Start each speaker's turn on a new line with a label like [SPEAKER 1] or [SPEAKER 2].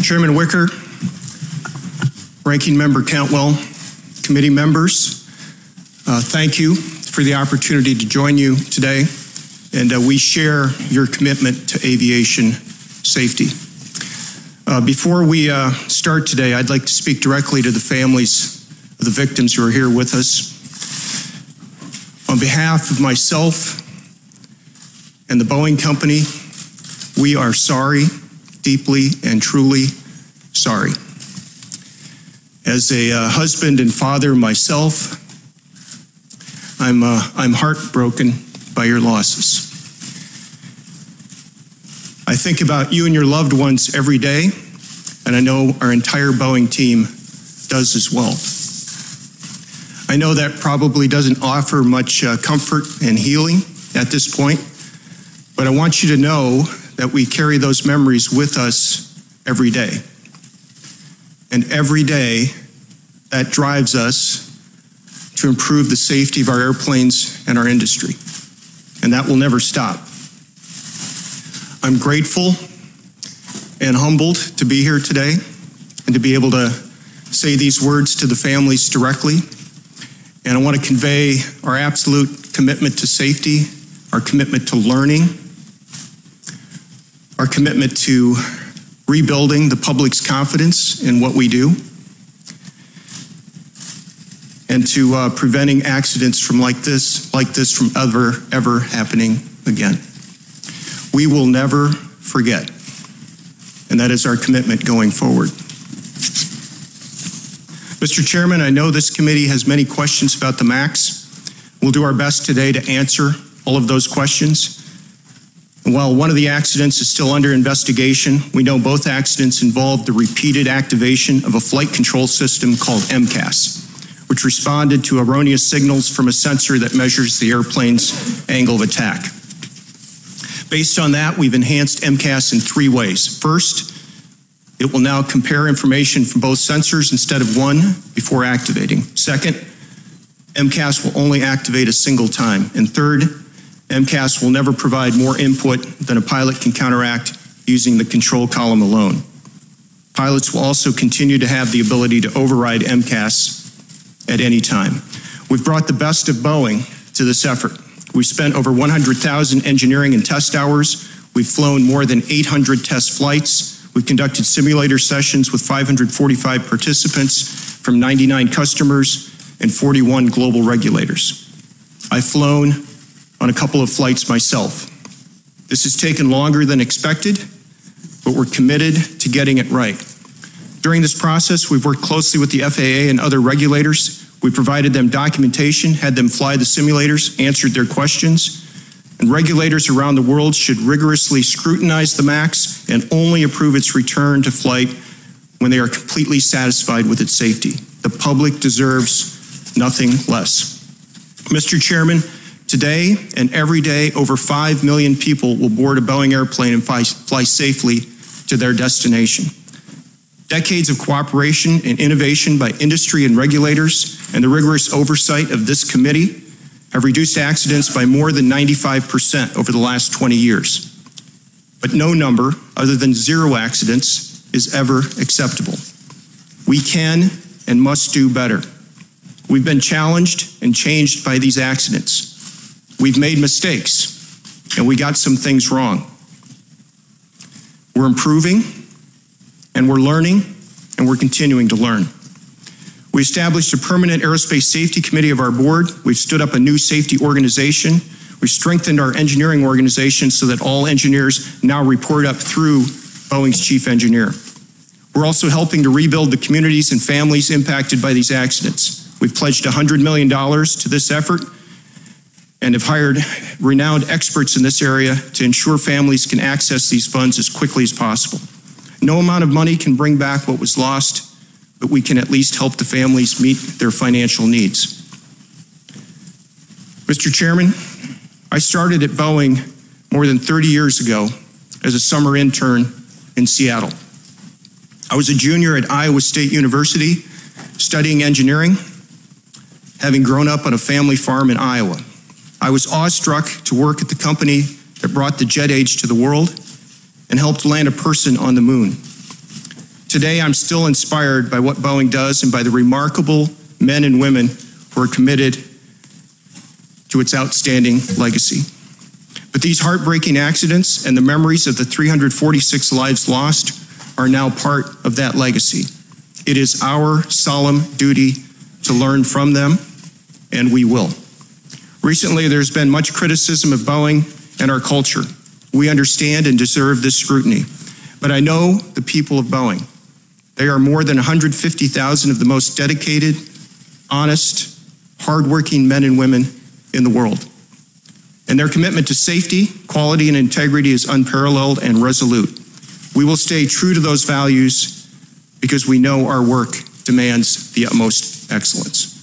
[SPEAKER 1] Chairman Wicker, Ranking Member Cantwell, committee members, thank you for the opportunity to join you today, and we share your commitment to aviation safety. Before we start today, I'd like to speak directly to the families of the victims who are here with us. On behalf of myself and the Boeing Company, we are sorry, deeply and truly sorry. As a husband and father myself, I'm heartbroken by your losses. I think about you and your loved ones every day, and I know our entire Boeing team does as well. I know that probably doesn't offer much comfort and healing at this point, but I want you to know that we carry those memories with us every day. And every day, that drives us to improve the safety of our airplanes and our industry. And that will never stop. I'm grateful and humbled to be here today and to be able to say these words to the families directly. And I want to convey our absolute commitment to safety, our commitment to learning, our commitment to rebuilding the public's confidence in what we do, and to preventing accidents from like this from ever happening again. We will never forget, and that is our commitment going forward. Mr. Chairman, I know this committee has many questions about the MAX. We'll do our best today to answer all of those questions. And while one of the accidents is still under investigation, we know both accidents involved the repeated activation of a flight control system called MCAS, which responded to erroneous signals from a sensor that measures the airplane's angle of attack. Based on that, we've enhanced MCAS in 3 ways. First, it will now compare information from both sensors instead of one before activating. Second, MCAS will only activate a single time. And third, MCAS will never provide more input than a pilot can counteract using the control column alone. Pilots will also continue to have the ability to override MCAS at any time. We've brought the best of Boeing to this effort. We've spent over 100,000 engineering and test hours. We've flown more than 800 test flights. We've conducted simulator sessions with 545 participants from 99 customers and 41 global regulators. I've flown on a couple of flights myself. This has taken longer than expected, but we're committed to getting it right. During this process, we've worked closely with the FAA and other regulators. We provided them documentation, had them fly the simulators, answered their questions, and regulators around the world should rigorously scrutinize the MAX and only approve its return to flight when they are completely satisfied with its safety. The public deserves nothing less. Mr. Chairman, today and every day, over 5 million people will board a Boeing airplane and fly safely to their destination. Decades of cooperation and innovation by industry and regulators and the rigorous oversight of this committee have reduced accidents by more than 95% over the last 20 years. But no number other than 0 accidents is ever acceptable. We can and must do better. We've been challenged and changed by these accidents. We've made mistakes, and we got some things wrong. We're improving, and we're learning, and we're continuing to learn. We established a permanent aerospace safety committee of our board. We've stood up a new safety organization. We've strengthened our engineering organization so that all engineers now report up through Boeing's chief engineer. We're also helping to rebuild the communities and families impacted by these accidents. We've pledged $100 million to this effort and have hired renowned experts in this area to ensure families can access these funds as quickly as possible. No amount of money can bring back what was lost, but we can at least help the families meet their financial needs. Mr. Chairman, I started at Boeing more than 30 years ago as a summer intern in Seattle. I was a junior at Iowa State University studying engineering, having grown up on a family farm in Iowa. I was awestruck to work at the company that brought the jet age to the world and helped land a person on the moon. Today, I'm still inspired by what Boeing does and by the remarkable men and women who are committed to its outstanding legacy. But these heartbreaking accidents and the memories of the 346 lives lost are now part of that legacy. It is our solemn duty to learn from them, and we will. Recently, there's been much criticism of Boeing and our culture. We understand and deserve this scrutiny, but I know the people of Boeing. They are more than 150,000 of the most dedicated, honest, hardworking men and women in the world. And their commitment to safety, quality, and integrity is unparalleled and resolute. We will stay true to those values because we know our work demands the utmost excellence.